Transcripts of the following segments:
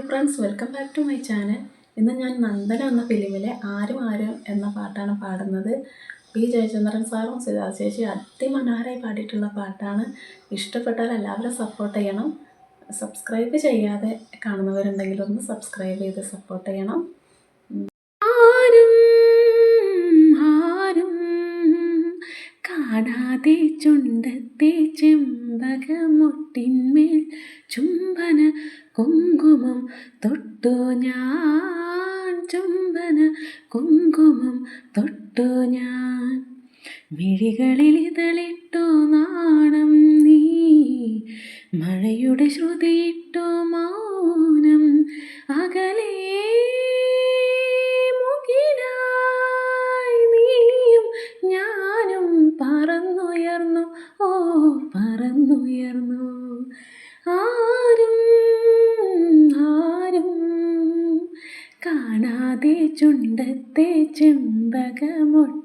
Friends, welcome back to my channel. ഇന്ന് ഞാൻ നന്ദന എന്ന ഫിലിമിലെ ആരും ആരും എന്ന പാട്ടാണ് പാടുന്നത്. പി ജയചന്ദ്രൻ സാറും സുജാത ചേച്ചി അതിമനോഹരമായി പാടിയിട്ടുള്ള പാട്ടാണ്. ഇഷ്ടപ്പെട്ടാൽ എല്ലാവരും സപ്പോർട്ട് ചെയ്യണം. സബ്സ്ക്രൈബ് ചെയ്യാതെ കാണുന്നവരുണ്ടെങ്കിൽ ഒന്ന് സബ്സ്ക്രൈബ് ചെയ്ത് സപ്പോർട്ട് ചെയ്യണം. കാണാതെ ചുണ്ടത്തെ ചെമ്പകമൊട്ടിന്മേൽ ചുംബന കുങ്കുമം തൊട്ടു ഞാൻ, ചുംബന കുങ്കുമം തൊട്ടു ഞാൻ. മിഴികളിൽ ഇതളിട്ടു നാണം നീ, മഴയുടെ ശ്രുതിയിട്ടു മൗനം. അകലെ പറന്നുയർന്നു, ഓ പറന്നുയർന്നു. ആരും ആരും കാണാതെ ചുണ്ടത്തെ ചെമ്പകമൊട്ടിന്മേൽ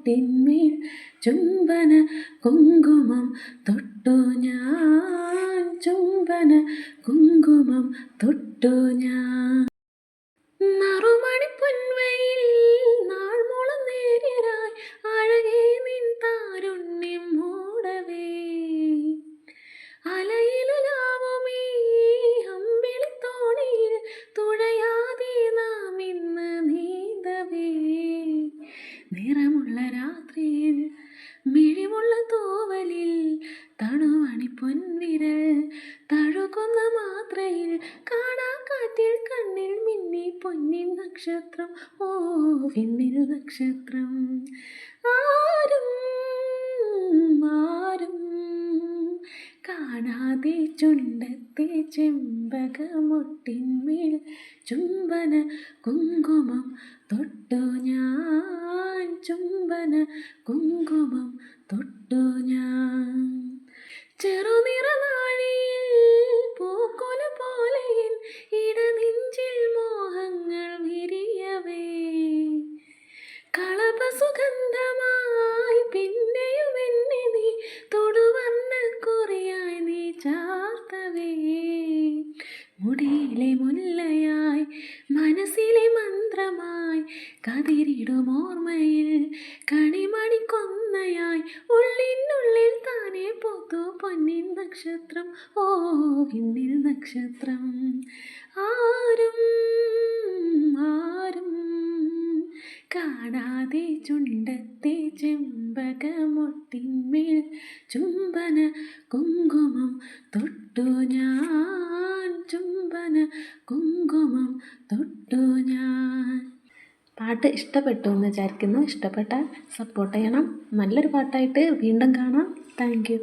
ചുംബന കുങ്കുമം തൊട്ടു ഞാൻ, ചുംബന കുങ്കുമം തൊട്ടു ഞാൻ. നറുമണിപ്പൊൻവയിൽ നാൾമോളം നേരിയരായി അഴകേ നിൻ താരുണ്യം മൂടവേ. അലയിലാവുമീ അമ്പിളിത്തോണിയിൽ തുഴയാതെ നാം ഇന്ന് നീന്തവേ. നിറമുള്ള രാത്രിയിൽ മിഴിമുള്ള തൂവലിൽ തണുവണി പൊൻവിരൽ തഴുകുന്ന മാത്രയിൽ കാണാക്കാറ്റിൽ കണ്ണിൽ മിന്നി പൊന്നിൻ നക്ഷത്രം, ഓ പിന്നിൽ നക്ഷത്രം. ആരും ആരും കാണാതെ ചുണ്ടത്തെ ചെമ്പകമൊട്ടിന്മേൽ ചുംബന കുങ്കുമം തൊട്ടു ഞാൻ, ചുംബന കുങ്കുമം തൊട്ടു ഞാൻ. ചെറുനിറനാഴിയിൽ പൂക്കൊല പോലെ ഇടനെഞ്ചിൽ മോഹങ്ങൾ വിരിയവേ. കളപസുഗന്ധമായി പിന്നെയും എന്നെ നീ തൊടുവർണ്ണ കുറിയായി നീ ചാർത്തവേ. മുടിയിലെ മുല്ലയായി മനസ്സിലെ മന്ത്രമായി കതിരിടും ഓർമ്മയിൽ കണിമണി കൊന്നയായി ഉള്ളിനുള്ളിൽ താനെ പൂത്തു പൊന്നിൻ നക്ഷത്രം, ഓ പിന്നിൽ നക്ഷത്രം. ആരും ആരും കാണാതെ ചുണ്ടത്തെ ചെമ്പകമൊട്ടിന്മേൽ ചുംബന കുങ്കുമം തൊട്ടു ഞാൻ, ചുംബന കുങ്കുമം തൊട്ടു ഞാൻ. പാട്ട് ഇഷ്ടപ്പെട്ടു എന്ന് വിചാരിക്കുന്നു. ഇഷ്ടപ്പെട്ടാൽ സപ്പോർട്ട് ചെയ്യണം. നല്ലൊരു പാട്ടായിട്ട് വീണ്ടും കാണാം. Thank you.